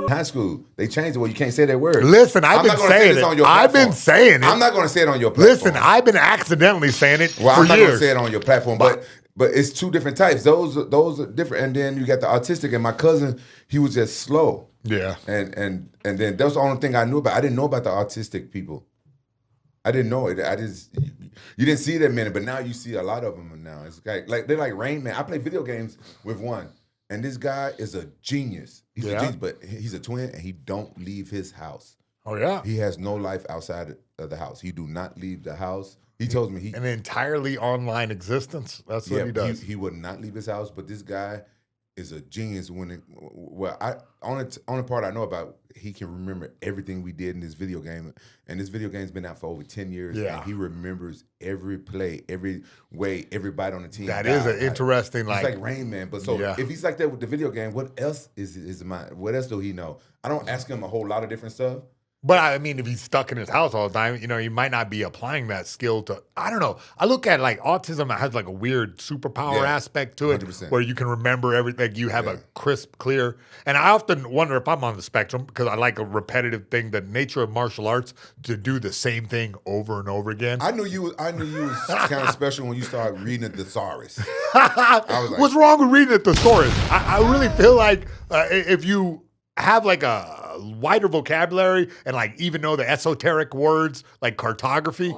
High school, they changed it where you can't say that word. Listen, I've been saying it. I've been saying it. I'm not going to say it on your platform. Listen, I've been accidentally saying it well, for I'm not years. going to say it on your platform, but it's two different types. Those are different. And then you got the autistic. And my cousin, he was just slow. Yeah. And then that's the only thing I knew about. I didn't know about the autistic people. I didn't know it. You didn't see that many, but now you see a lot of them now. It's like they're like Rain Man. I play video games with one. And this guy is a genius. He's a genius, but he's a twin, and he don't leave his house. Oh, yeah? He has no life outside of the house. He do not leave the house. He tells me an entirely online existence. That's what he does. He would not leave his house, but this guy is a genius. Only part I know about, he can remember everything we did in this video game, and this video game's been out for over 10 years. Yeah. And he remembers every play, every way everybody on the team. That is an interesting, It's like Rain Man. But if he's like that with the video game, what else is his mind? What else do he know? I don't ask him a whole lot of different stuff. But I mean, if he's stuck in his house all the time, you might not be applying that skill to, I don't know. I look at like autism has like a weird superpower aspect to it 100%. where you can remember everything. You have a crisp, clear. And I often wonder if I'm on the spectrum because I like a repetitive thing, the nature of martial arts to do the same thing over and over again. I knew you was kind of special when you started reading the thesaurus. I was like, what's wrong with reading a thesaurus? I really feel like if you have like a wider vocabulary and like even know the esoteric words like cartography,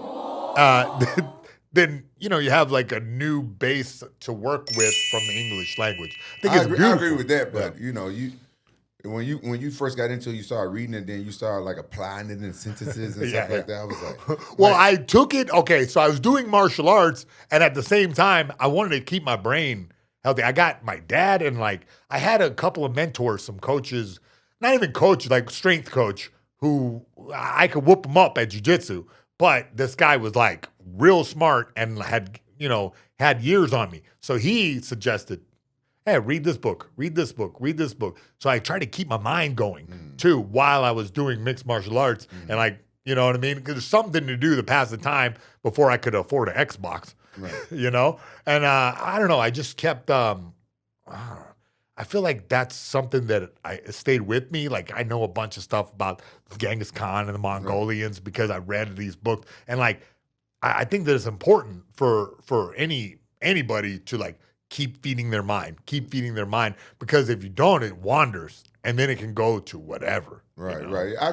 then you have like a new base to work with from the English language. I agree with that, but when you first got into it, you started reading it, then you started like applying it in sentences and stuff like that. I was like, well, I took it. Okay, so I was doing martial arts, and at the same time, I wanted to keep my brain healthy. I got my dad, and like I had a couple of mentors, some coaches. Not even coach, like strength coach, who I could whoop him up at jiu-jitsu. But this guy was like real smart and had years on me. So he suggested, hey, read this book. So I tried to keep my mind going too while I was doing mixed martial arts. And like, you know what I mean? Because there's something to do to pass the time before I could afford an Xbox, right. And I don't know, I just kept, I feel like that's something that I stayed with me. Like I know a bunch of stuff about Genghis Khan and the Mongolians because I read these books. And like, I think that it's important for anybody to like keep feeding their mind, because if you don't, it wanders and then it can go to whatever. Right, right. I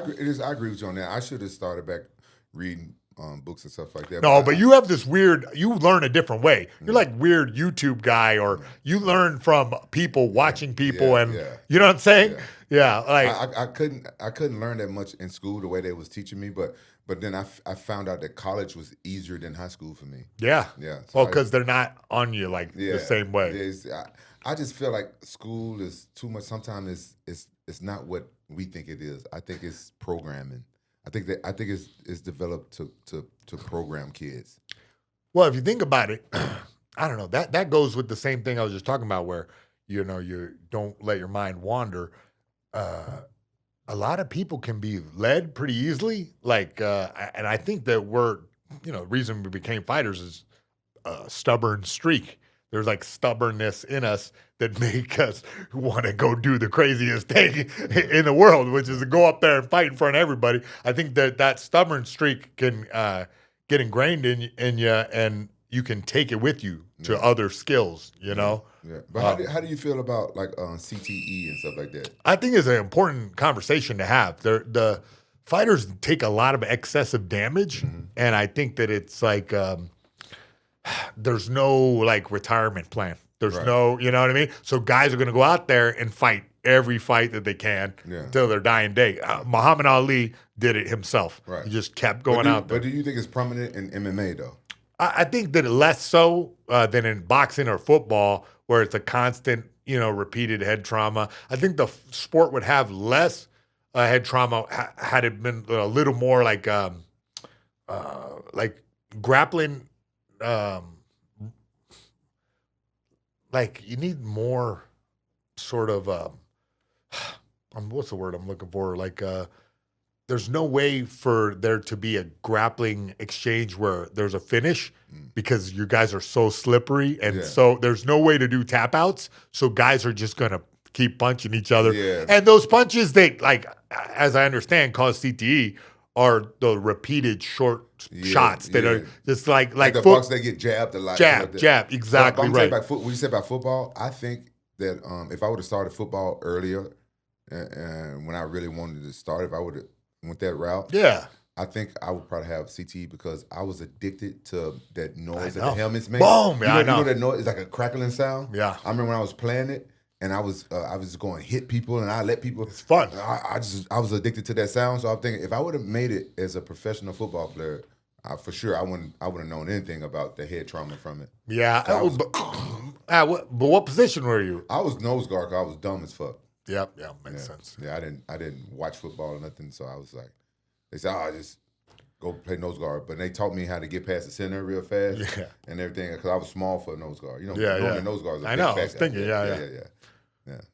agree with you on that. I should have started back reading books and stuff like that. No, but you have this weird, you learn a different way. You're like weird YouTube guy, or you learn from people, watching people, and you know what I'm saying? Yeah. Like I couldn't learn that much in school the way they was teaching me, but then I found out that college was easier than high school for me. Yeah. Yeah. So well, because they're not on you like the same way. I just feel like school is too much. Sometimes it's not what we think it is. I think it's programming. I think it's developed to program kids. Well, if you think about it, I don't know. That goes with the same thing I was just talking about, where you don't let your mind wander. A lot of people can be led pretty easily. Like, and I think that the reason we became fighters is a stubborn streak. There's like stubbornness in us that make us want to go do the craziest thing in the world, which is to go up there and fight in front of everybody. I think that stubborn streak can get ingrained in you, and you can take it with you to other skills, Yeah. But how do you feel about like CTE and stuff like that? I think it's an important conversation to have. The fighters take a lot of excessive damage, and I think that it's like there's no like retirement plan. There's no, you know what I mean? So guys are going to go out there and fight every fight that they can until their dying day. Muhammad Ali did it himself. Right. He just kept going out there. But do you think it's prominent in MMA though? I think that less so than in boxing or football, where it's a constant, repeated head trauma. I think the sport would have less head trauma had it been a little more like grappling. Like you need more sort of what's the word I'm looking for? Like there's no way for there to be a grappling exchange where there's a finish because you guys are so slippery. And so there's no way to do tap outs. So guys are just going to keep punching each other. Yeah. And those punches that, like, as I understand, cause CTE are the repeated short shots that are just like the bucks, they get jabbed a lot. Jab, exactly but I'm right. When you say about football, I think that if I would have started football earlier, and when I really wanted to start, if I would have went that route, I think I would probably have CTE because I was addicted to that noise that the helmets make. Boom! You know that noise? It's like a crackling sound. Yeah. I remember when I was playing it, and I was going to hit people, and I let people. It's fun. I was addicted to that sound, so I'm thinking if I would have made it as a professional football player, for sure I wouldn't have known anything about the head trauma from it. Yeah. But what position were you? I was nose guard because I was dumb as fuck. Yep. Yeah. Makes sense. Yeah. I didn't watch football or nothing, so I was like, they said, just go play nose guard. But they taught me how to get past the center real fast and everything because I was small for a nose guard. Normally nose guards are big, I was thinking, yeah.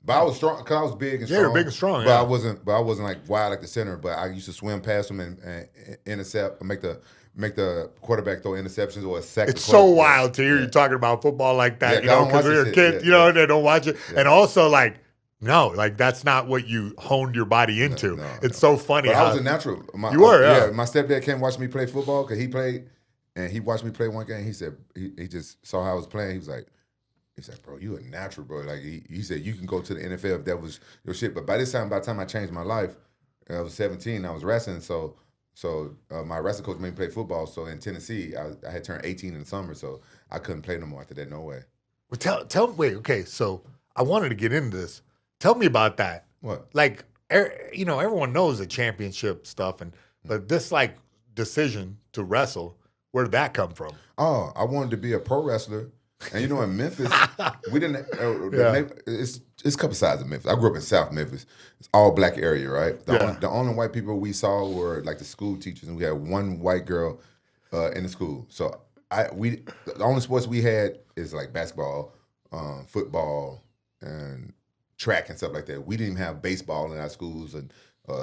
But I was strong because I was big and strong. Yeah, you're big and strong. But I wasn't like wide like the center. But I used to swim past them and intercept, make the quarterback throw interceptions or a sack. It's so wild to hear you talking about football like that. Because we're a kid, they don't watch it, and also like. No, like that's not what you honed your body into. It's so funny. But I was a natural. You were, yeah. My stepdad came watch me play football because he played, and he watched me play one game. He said he just saw how I was playing. He said, bro, you a natural, bro. Like he said, you can go to the NFL if that was your shit. But by the time I changed my life, I was 17. I was wrestling, so my wrestling coach made me play football. So in Tennessee, I had turned 18 in the summer, so I couldn't play no more after that. No way. Well, wait, okay. So I wanted to get into this. Tell me about that. What? Like, everyone knows the championship stuff, but this like decision to wrestle, where did that come from? Oh, I wanted to be a pro wrestler, and in Memphis, we didn't. It's a couple sides of Memphis. I grew up in South Memphis. It's all black area, right? The only white people we saw were like the school teachers, and we had one white girl in the school. So the only sports we had is like basketball, football, and track and stuff like that. We didn't even have baseball in our schools and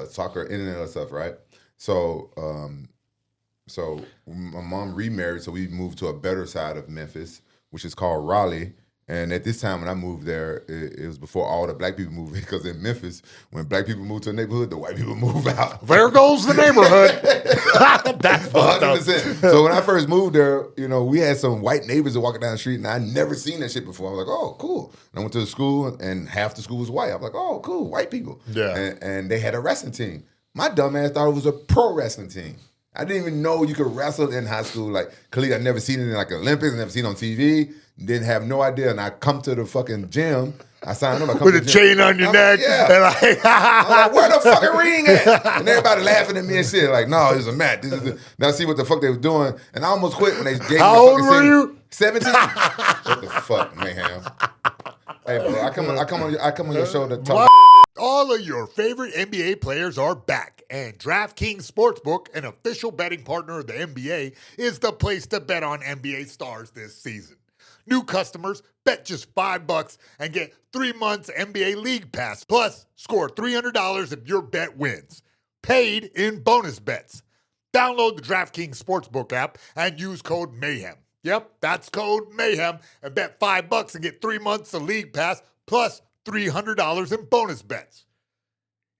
soccer, any of that stuff, right? So my mom remarried, so we moved to a better side of Memphis, which is called Raleigh. And at this time when I moved there, it was before all the black people moved in, because in Memphis, when black people move to a neighborhood, the white people move out. There goes the neighborhood. That's 100%. So when I first moved there, we had some white neighbors that walking down the street, and I never seen that shit before. I was like, oh, cool. And I went to the school, and half the school was white. I was like, oh, cool, white people. Yeah. And they had a wrestling team. My dumb ass thought it was a pro wrestling team. I didn't even know you could wrestle in high school. Like, Khalid, I'd never seen it in like Olympics, never seen it on TV. Didn't have no idea. And I come to the fucking gym. I signed up. With a chain on your neck. Yeah. And I'm like, where the fucking ring at? And everybody laughing at me and shit. Like, no, it's a mat. Now see what the fuck they was doing. And I almost quit when they gave me How old were you? 17. What the fuck, Mayhem? Hey, bro, I come on your show to talk. All of your favorite NBA players are back, and DraftKings Sportsbook, an official betting partner of the NBA, is the place to bet on NBA stars this season. New customers bet just $5 and get 3 months NBA League Pass. Plus, score $300 if your bet wins. Paid in bonus bets. Download the DraftKings Sportsbook app and use code MAYHEM. Yep, that's code MAYHEM, and bet $5 and get 3 months of League Pass plus $300 in bonus bets.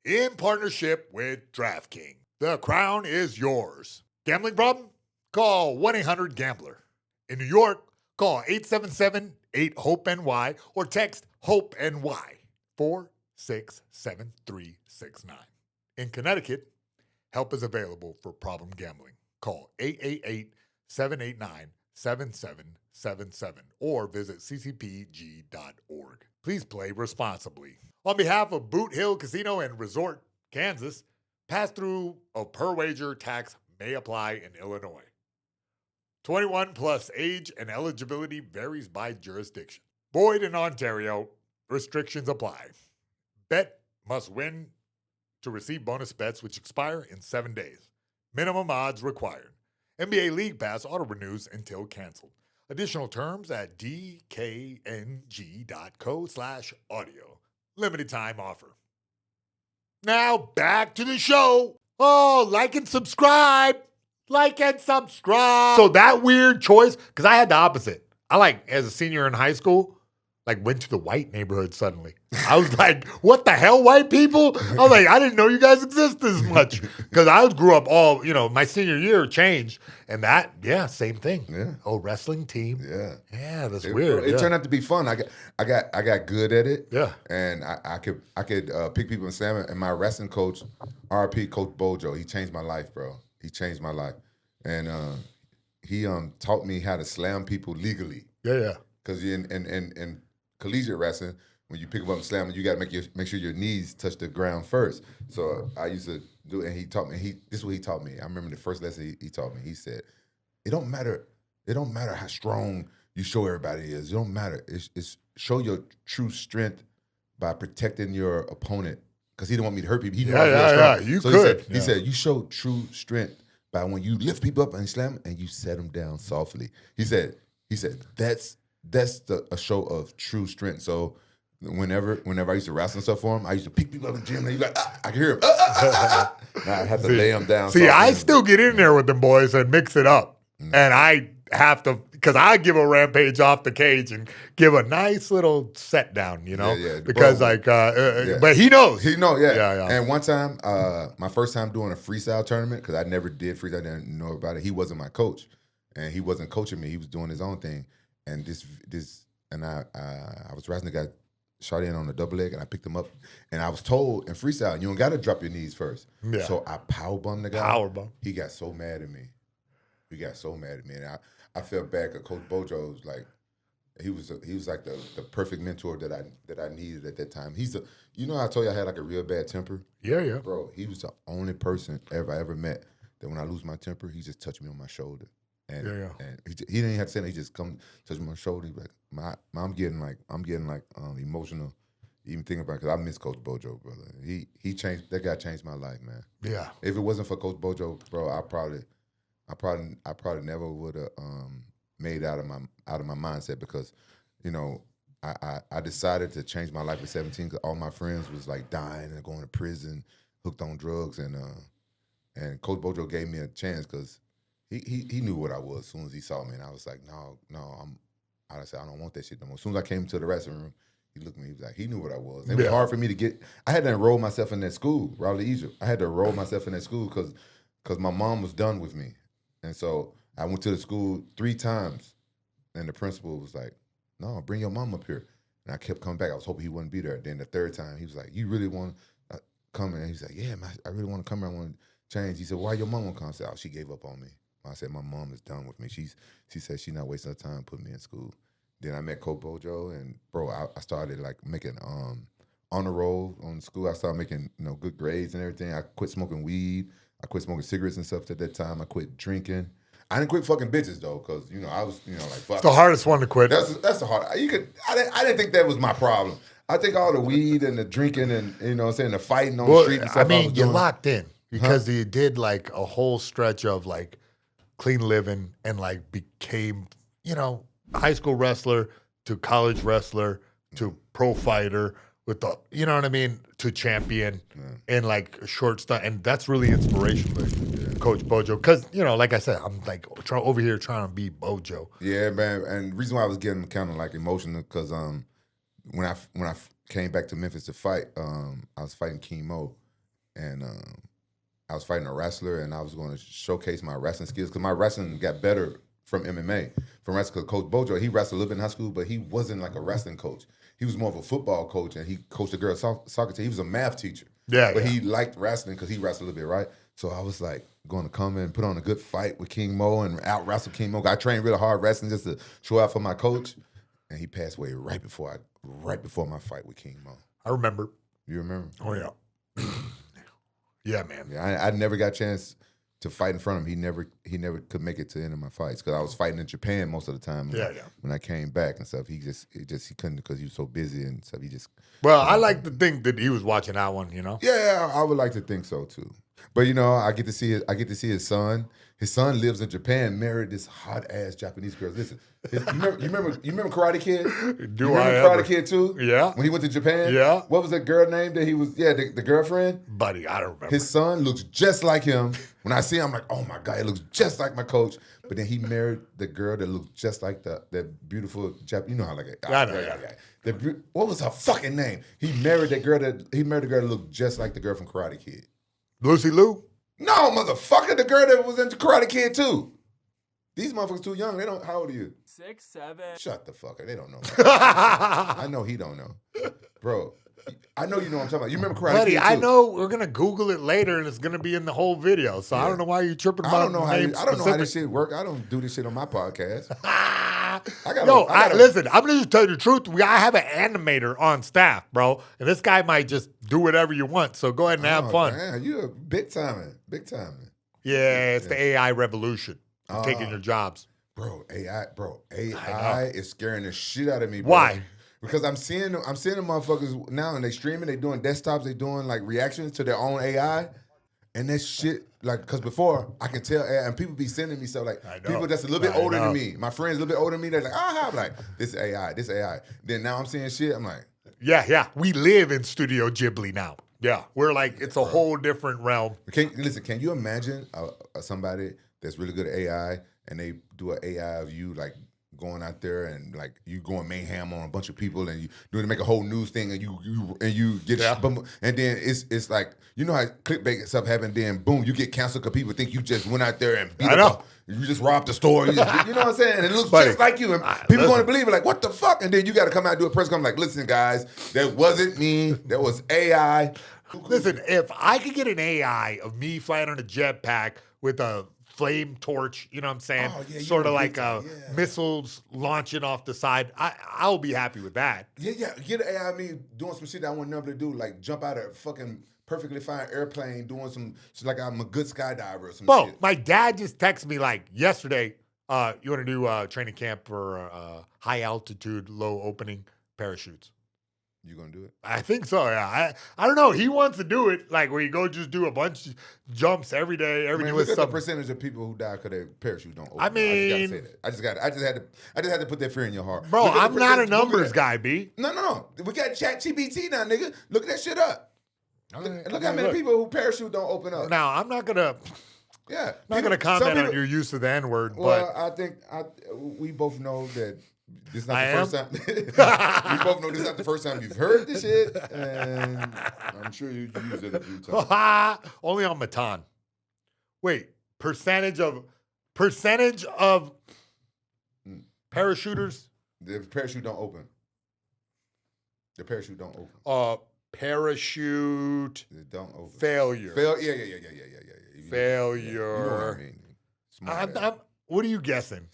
In partnership with DraftKings. The crown is yours. Gambling problem? Call 1-800-GAMBLER. In New York, call 877-8-HOPE-NY or text HOPE-NY 467369. In Connecticut, help is available for problem gambling. Call 888-789-7777 or visit ccpg.org. Please play responsibly. On behalf of Boot Hill Casino and Resort, Kansas, pass-through of per-wager tax may apply in Illinois. 21 plus age and eligibility varies by jurisdiction. Void in Ontario. Restrictions apply. Bet must win to receive bonus bets which expire in 7 days. Minimum odds required. NBA League Pass auto-renews until canceled. Additional terms at dkng.co/audio. Limited time offer. Now back to the show. Oh, like and subscribe. Like and subscribe. So that weird choice, because I had the opposite. I like, as a senior in high school, like went to the white neighborhood suddenly. I was like, what the hell, white people? I was like, I didn't know you guys exist as much. Because I grew up all, my senior year changed. And that, same thing. Yeah. Oh, wrestling team. Yeah. Yeah, that's weird. It turned out to be fun. I got good at it. Yeah. And I could pick people and slam it. And my wrestling coach, RP Coach Bojo, he changed my life, bro. He changed my life. And he taught me how to slam people legally. Yeah. Because in collegiate wrestling, when you pick them up and slam them, you got to make sure your knees touch the ground first. So I used to do it, and he taught me. This is what he taught me. I remember the first lesson he taught me. He said, "It don't matter how strong you show everybody is. It don't matter. It's show your true strength by protecting your opponent." Because he didn't want me to hurt people. He knew I was real strong. You so could. He said, "You show true strength by when you lift people up and slam them, and you set them down softly." He said that's a show of true strength. So whenever I used to wrestle and stuff for him, I used to pick people up in the gym and he's like, I can hear him. Now I have to lay him down. See, I still get in there with them boys and mix it up. And I have to, because I give a Rampage off the cage and give a nice little set down, Yeah, because but he knows. He knows, yeah. Yeah. And one time, my first time doing a freestyle tournament, because I never did freestyle, I didn't know about it. He wasn't my coach, and he wasn't coaching me. He was doing his own thing. And I was wrestling the guy, shot in on a double leg, and I picked him up. And I was told in freestyle, you don't got to drop your knees first. Yeah. So I powerbomb the guy. He got so mad at me. And I felt bad because Coach Bojo was like, he was like the perfect mentor that I needed at that time. I told you I had like a real bad temper. Yeah. Bro, he was the only person I ever met that when I lose my temper, he just touched me on my shoulder. And he didn't even have to say that. He just come touch my shoulder. He be like, I'm getting emotional even thinking about it, because I miss Coach Bojo, brother. He changed. That guy changed my life, man. Yeah. If it wasn't for Coach Bojo, bro, I probably never would have made out of my mindset, because I decided to change my life at 17 because all my friends was like dying and going to prison, hooked on drugs, and Coach Bojo gave me a chance because he knew what I was as soon as he saw me, and I was like, no, I said, I don't want that shit no more. As soon as I came to the wrestling room, he looked at me, he was like, he knew what I was. It was hard for me to get, I had to enroll myself in that school, Raleigh, Egypt. I had to enroll myself in that school because my mom was done with me. And so I went to the school 3 times, and the principal was like, no, bring your mom up here. And I kept coming back. I was hoping he wouldn't be there. Then the 3rd time, he was like, you really want to come in? And he's like, yeah, man, I really want to come here. I want to change. He said, why your mom won't come? I said, oh, she gave up on me. I said, my mom is done with me. She said she's not wasting her time putting me in school. Then I met Coach Bojo, and bro, I started like making honor roll on school. I started making good grades and everything. I quit smoking weed. I quit smoking cigarettes and stuff at that time. I quit drinking. I didn't quit fucking bitches though, because I was like fuck. It's the hardest one to quit. That's the hard. I didn't think that was my problem. I think all the weed and the drinking and the fighting on the street and stuff. I mean, you locked in because you did like a whole stretch of like clean living and like became high school wrestler to college wrestler to pro fighter with the to champion in like a short stunt, and that's really inspirational. Coach Bojo, because like I said, I'm like over here trying to be Bojo. Yeah, man, and the reason why I was getting kind of like emotional because when I came back to Memphis to fight, I was fighting chemo, and I was fighting a wrestler, and I was going to showcase my wrestling skills because my wrestling got better from MMA, from wrestling. Because Coach Bojo, he wrestled a little bit in high school, but he wasn't like a wrestling coach. He was more of a football coach, and he coached a girls' soccer team. He was a math teacher. But he liked wrestling because he wrestled a little bit, right? So I was like going to come in and put on a good fight with King Mo and out wrestle King Mo. I trained really hard wrestling just to show out for my coach, and he passed away right before my fight with King Mo. I remember. You remember? Oh yeah. Yeah, man. Yeah, I never got a chance to fight in front of him. He never could make it to the end of my fights because I was fighting in Japan most of the time. When I came back and stuff, he couldn't because he was so busy and stuff. Well, I like to think that he was watching that one. Yeah, I would like to think so too. But I get to see his son. His son lives in Japan, married this hot ass Japanese girl. Listen, you remember Karate Kid? Do you remember I Karate ever? Kid too? Yeah. When he went to Japan? Yeah. What was that girl name that he was? Yeah, the girlfriend? Buddy, I don't remember. His son looks just like him. When I see him, I'm like, oh my God, he looks just like my coach. But then he married the girl that looks just like that beautiful Japanese. You know how like I know. what was her fucking name? He married the girl that looked just like the girl from Karate Kid. Lucy Liu? No, motherfucker, the girl that was in Karate Kid too. These motherfuckers too young. They don't. How old are you? 6, 7. Shut the fuck up. They don't know. I know he don't know, bro. I know you know what I'm talking about. You remember Karate Buddy, Kid too? I know we're gonna Google it later, and it's gonna be in the whole video. So I don't know why you're tripping about. I don't know how this shit work. I don't do this shit on my podcast. Listen, I'm gonna just tell you the truth. I have an animator on staff, bro, and this guy might just do whatever you want. So go ahead and have fun. Man, you're big timing. Yeah, it's the AI revolution. Taking your jobs. Bro, AI is scaring the shit out of me, bro. Why? Because I'm seeing the motherfuckers now and they streaming, they doing desktops, they doing like reactions to their own AI. And that shit, like, because before I can tell AI, and people be sending me stuff like people that's a little bit older than me. My friends a little bit older than me, they're like, I'm like, this AI. Then now I'm seeing shit, I'm like, yeah. We live in Studio Ghibli now. Yeah, we're like, it's a whole different realm. Can you imagine somebody that's really good at AI and they do an AI of you like going out there and like you going mayhem on a bunch of people and you doing to make a whole news thing and you get and then it's like how clickbait stuff happen, then boom, you get canceled because people think you just went out there and you just robbed the store. You know what I'm saying? And it looks just like you. And people going to believe it, like, what the fuck? And then you got to come out and do a press conference like, listen, guys, that wasn't me. That was AI. Listen, if I could get an AI of me flying on a jetpack with a flame torch, you know what I'm saying? Sort of like missiles launching off the side, I'll be happy with that. Yeah. Get an AI of me doing some shit that I wouldn't never do, like jump out of a fucking perfectly fine airplane doing some shit like I'm a good skydiver or some shit. My dad just texted me like yesterday, you want to do training camp for high altitude, low opening parachutes. You gonna do it? I think so, yeah. I don't know. He wants to do it, like where you go just do a bunch of jumps every day. Look at the percentage of people who die because their parachute don't open. I mean, I just gotta say that. I just had to put that fear in your heart. Bro, I'm not a numbers guy, B. No. We got ChatGPT now, nigga. Look at that shit up. Look how many people who parachute don't open up. Now, I'm not gonna... Yeah. Not going to comment on your use of the N-word, well, I think we both know that this is not the first time. We both know this is not the first time you've heard this shit, and I'm sure you used it a few times. Only on Matan. Wait, percentage of parachuters? The parachute don't open. Parachute. It don't open. Failure. Yeah. Failure. You know what I mean. What are you guessing?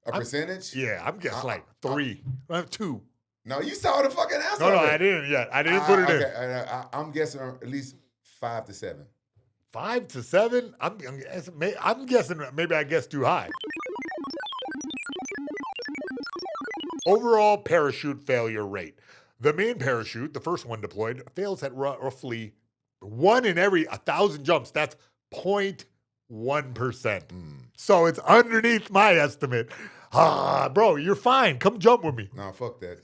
A percentage? I'm guessing like 3. 2. No, you saw the fucking answer. No, I didn't yet. I didn't put it in. I'm guessing at least 5 to 7. 5 to 7? I'm guessing maybe I guessed too high. Overall parachute failure rate. The main parachute, the first one deployed, fails at roughly 1 in every 1,000 jumps. That's 0.1%. So it's underneath my estimate. Bro, you're fine. Come jump with me. No, fuck that.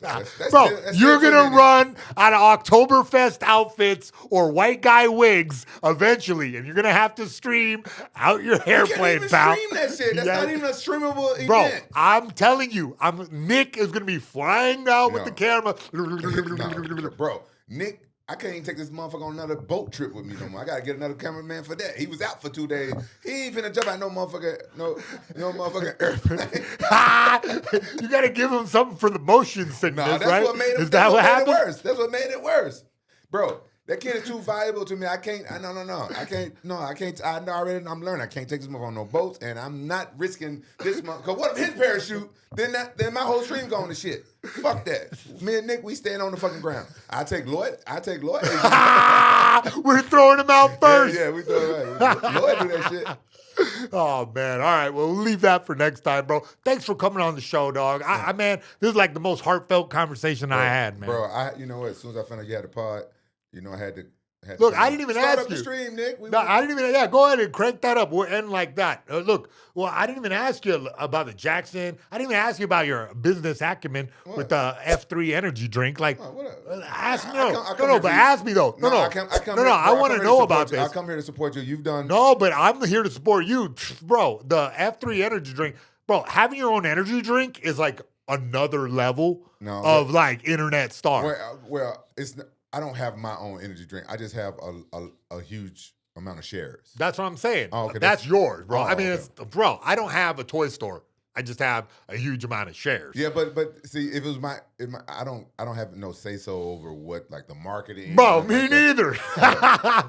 You're going to run out of Oktoberfest outfits or white guy wigs eventually, and you're going to have to stream out your airplane, pal. Stream that shit. That's not even a streamable event. Bro, I'm telling you, Nick is going to be flying out with the camera. Bro, Nick, I can't even take this motherfucker on another boat trip with me no more. I gotta get another cameraman for that. He was out for 2 days. He ain't finna jump out no motherfucking airplane. You gotta give him something for the motion sickness, that's right? What made it, is that what happened? That's what made it worse. Bro, that kid is too valuable to me. I can't. No. I can't. I'm learning. I can't take this motherfucker on no boats, and I'm not risking this month. Cause what if his parachute? Then my whole stream going to shit. Fuck that. Me and Nick, we staying on the fucking ground. I take Lloyd. We're throwing him out first. Yeah, we throw him out. Lloyd do that shit. Oh, man. All right. Well, we'll leave that for next time, bro. Thanks for coming on the show, dog. Man, this is like the most heartfelt conversation I had, man. Bro, you know what? As soon as I found out you had a pod, I had Look, I didn't even Start ask up you. the stream, Nick. No, I didn't even. Yeah, go ahead and crank that up. We'll end like that. Look, well, I didn't even ask you about the Jackson. I didn't even ask you about your business acumen with the F3 energy drink. Like, ask me. But ask me though. No. I want to know about this. I come here to support you. You've done. No, but I'm here to support you, bro. The F3 energy drink, bro. Having your own energy drink is like another level of like internet star. Well, it's. I don't have my own energy drink. I just have a huge amount of shares. That's what I'm saying. Oh, okay, that's yours, bro. Oh, I mean, okay. bro, I don't have a toy store. I just have a huge amount of shares. Yeah, but see, if it was I don't have no say so over what like the marketing. Bro, me neither.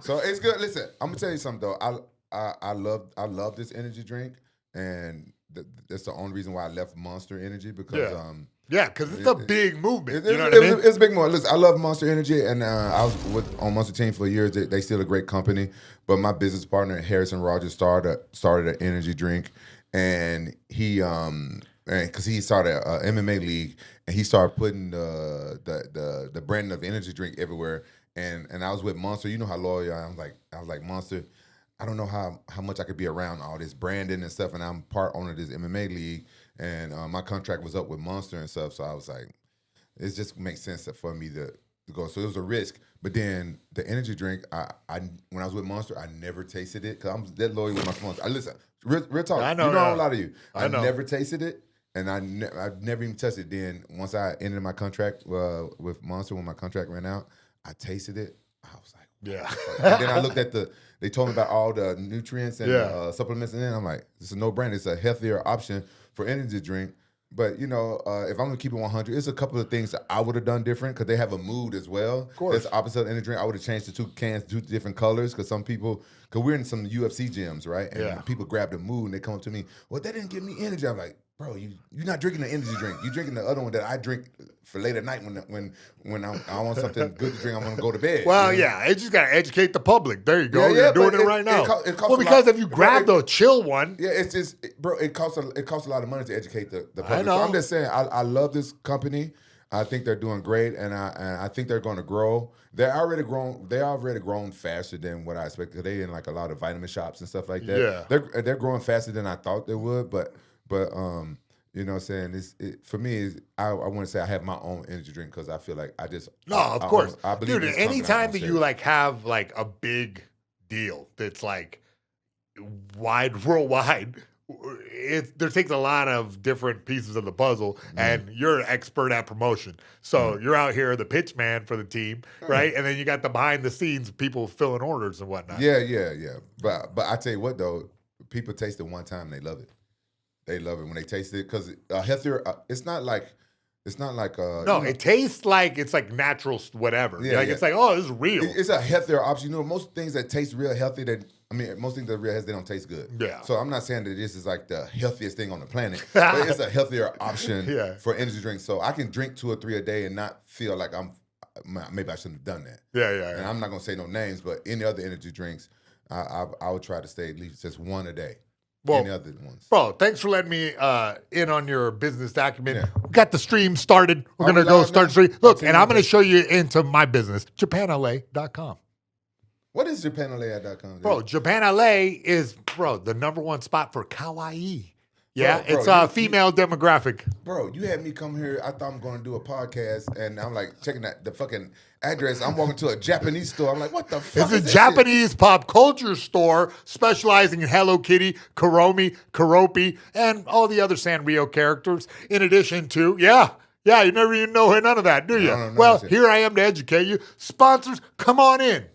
So it's good. Listen, I'm gonna tell you something though. I love this energy drink, and that's the only reason why I left Monster Energy because Yeah, because it's a big movement. You know what I mean? It's a big movement. Listen, I love Monster Energy, and I was on Monster team for years. They still a great company, but my business partner Harrison Rogers started an energy drink, and he because he started an MMA league, and he started putting the branding of energy drink everywhere. And I was with Monster. You know how loyal I am. I was like Monster. I don't know how much I could be around all this branding and stuff, and I'm part owner of this MMA league, and my contract was up with Monster and stuff, so I was like, it just makes sense for me to go. So it was a risk, but then the energy drink, I when I was with Monster, I never tasted it because I'm that loyal with my sponsor. Listen, real talk. I know, you know a lot of you. I know. never tasted it, and I never even touched it. Then once I ended my contract with Monster, when my contract ran out, I tasted it. I was like, yeah. And then I looked at they told me about all the nutrients and supplements, and then I'm like, this is no brand. It's a healthier option for energy drink. But, you know, if I'm going to keep it 100, it's a couple of things that I would have done different because they have a mood as well. Of course. That's the opposite of energy drink. I would have changed the 2 cans to 2 different colors because some people, because we're in some UFC gyms, right? And people grab the mood and they come up to me, well, that didn't give me energy. I'm like, bro, you're not drinking the energy drink. You're drinking the other one that I drink for late at night when I want something good to drink. I want to go to bed. Well, you know? I just got to educate the public. There you go. You're doing it right now. Well, because if you grab the chill one. Yeah, it's just, bro, it costs a lot of money to educate the public. I know. So I'm just saying, I love this company. I think they're doing great, and I think they're going to grow. They're already grown faster than what I expected. They in like a lot of vitamin shops and stuff like that. Yeah. They're growing faster than I thought they would, but you know what I'm saying? For me, I want to say I have my own energy drink because I feel like of course. I believe dude, anytime that you like have like a big deal that's like worldwide, there takes a lot of different pieces of the puzzle, and you're an expert at promotion. So you're out here the pitch man for the team, right? And then you got the behind the scenes people filling orders and whatnot. Yeah. But I tell you what though, people taste it one time and they love it. They love it when they taste it because healthier. It's not like. No, it tastes like it's like natural whatever. Yeah, It's like, oh, this is real. It's a healthier option. You know, most things that taste real healthy, most things that are real healthy, they don't taste good. Yeah. So I'm not saying that this is like the healthiest thing on the planet, but it's a healthier option for energy drinks. So I can drink 2 or 3 a day and not feel like maybe I shouldn't have done that. Yeah. And I'm not gonna say no names, but any other energy drinks, I would try to stay at least just 1 a day. Well, any other ones. Bro, thanks for letting me in on your business document. We got the stream started. We're going to go start the stream. Look, and I'm going to show you into my business, JapanLA.com. What is JapanLA.com? Bro, JapanLA is, the number 1 spot for kawaii. Yeah, bro, it's a female demographic. Bro, you had me come here. I thought I'm going to do a podcast, and I'm like checking the fucking address. I'm walking to a Japanese store. I'm like, what the fuck? It's a Japanese pop culture store specializing in Hello Kitty, Kuromi, Kuropi, and all the other Sanrio characters. In addition to, you never even know none of that, do you? No, well, here I am to educate you. Sponsors, come on in.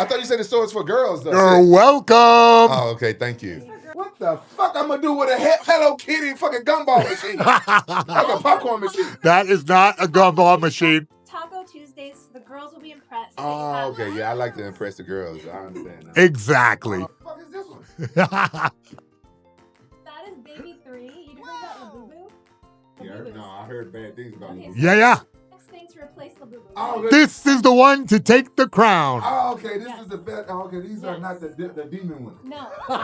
I thought you said the store is for girls, though. You're welcome. Oh, okay, thank you. What the fuck I'm gonna do with a Hello Kitty fucking gumball machine? Like a popcorn machine. That is not a gumball machine. Taco Tuesdays, the girls will be impressed. Oh, okay, yeah, I like to impress the girls. I understand now. Exactly. What the fuck is this one? That is baby 3. You just heard about Labubu? I heard bad things about Okay, it. Yeah. Next thing to replace Labubu. Oh, This is the one to take the crown. Oh, okay, this is the best. Oh, okay, these are not the demon ones. No, the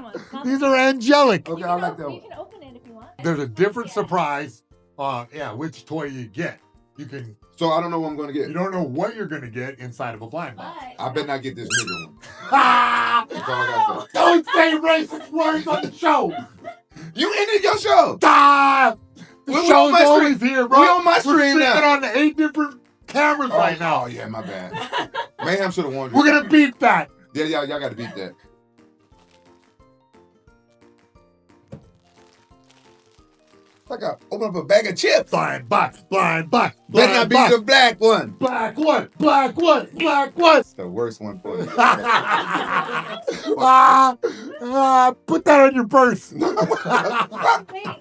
ones, not These the- are angelic. Okay, You I can like open- that You one. can open it if you want. There's a different surprise Yeah, which toy you get. You can. So I don't know what I'm gonna get. You don't know what you're gonna get inside of a blind box. I better not get this nigga one. Ah! That's all I gotta say. Don't say racist words on the show. You ended your show. Ah! The We on show's my always stream. here, bro. We on my We're stream now. streaming on the 8 different cameras right now. Oh yeah, my bad. Mayhem should have won. We're gonna beat that. Yeah, y'all gotta beat that. Like I open up a bag of chips. Blind box, blind box, Better not blind be box. the black one. Black one, black one, black one. It's the worst one for you. Put that on your purse. Wait,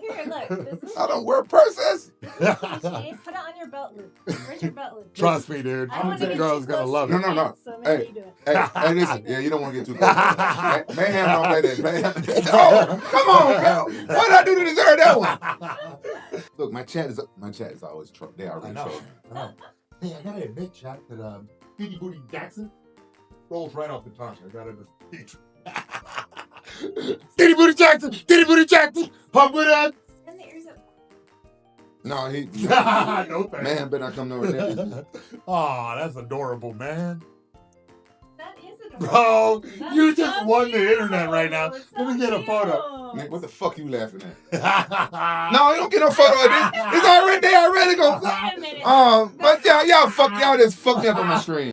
here, look. This is I don't wear purses. Put it on your belt loop. Where's your belt loop? Trust me, dude. I don't wanna The get girl's too gonna close love to it. your No. pants, So maybe Hey. you do it. Hey, listen. Yeah, you don't want to get too close. Mayhem don't play that. Mayhem. Oh, come on, bro. What did I do to deserve that one? Look, my chat is always they already trolling. I know. Hey, I gotta admit, chat, that Biggie Booty Jackson rolls right off the tongue. I gotta admit. Diddy Booty Jackson, pump with that. And the ears up. No, he. No thanks. Man, better not come nowhere near. Aw, that's adorable, man. That is adorable. Bro, That's you so just won the cute. internet right now. It's Let so me get a photo. Man, cute. what the fuck you laughing at? No, No, you don't get no photo of this. It's already they already go. Wait a minute. But y'all just fucked me up on my stream.